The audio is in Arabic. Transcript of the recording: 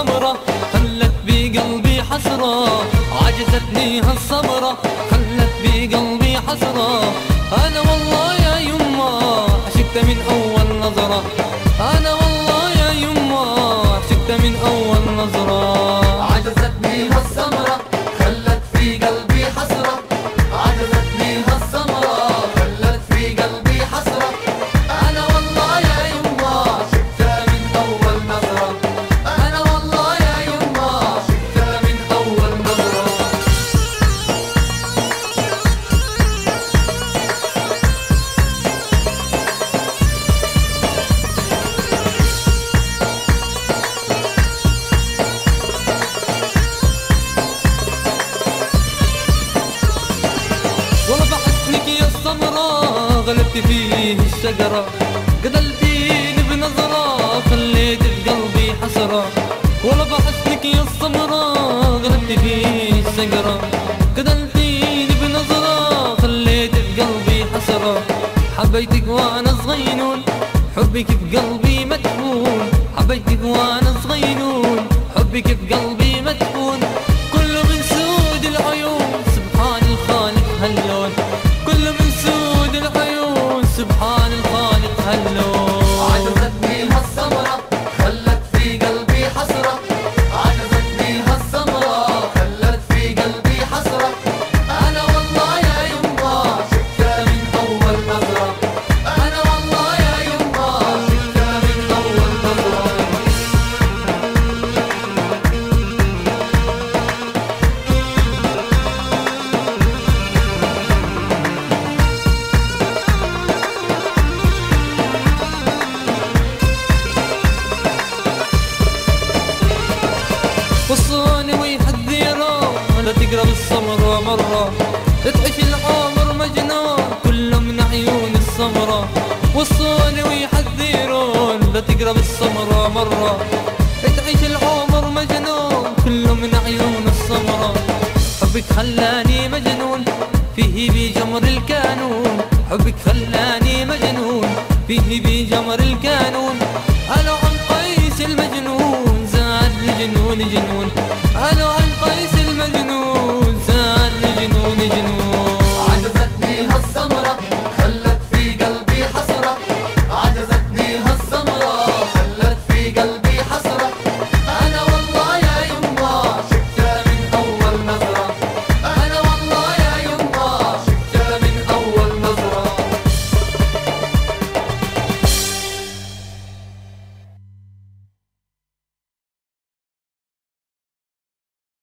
هالسمرة خلت بقلبي حسرة، عجزتني هالسمرة خلت بقلبي حسرة. أنا والله يا يما عشقت من أول نظرة، أنا والله يا يما عشقت من أول نظرة. عجزتني هالسمرة خلت في قلبي حسرة، عجزتني هالسمرة خلت في قلبي حسرة. أنا والله يا يما عشقتها من أول نظرة، أنا والله يا يما عشقتها من أول نظرة. والله بحسنك يا السمرة غلبت فيه الشجرة، قتلتيني بنظرة خليت في قلبي حسرة. والله بحسنك يا السمرة غلبت فيه الشجرة، قتلتيني بنظرة خليت في قلبي حسرة. حبيتك وانا صغينون حبك في قلبي مدفون، حبيتك وانا صغينون حبك في قلبي مدفون. كله من سود العيون سبحان الخالق هاللون، كله من سود العيون سبحان الخالق هاللون. عجزتني هالسمرة خلت في قلبي حسرة، عجزتني هالسمرة خلت في قلبي حسرة. أنا والله يا يما عشقتها من أول نظرة، أنا والله يا يما عشقتها من أول نظرة. وصاني ويحذره لا تقرب السمرة مرة، تعيش العمر مجنون كله من عيون السمرة. وصاني ويحذره لا تقرب السمرة مرة، تعيش العمر مجنون كله من عيون السمرة. حبك خلاني مجنون فيه بجمر الكانون، حبك خلاني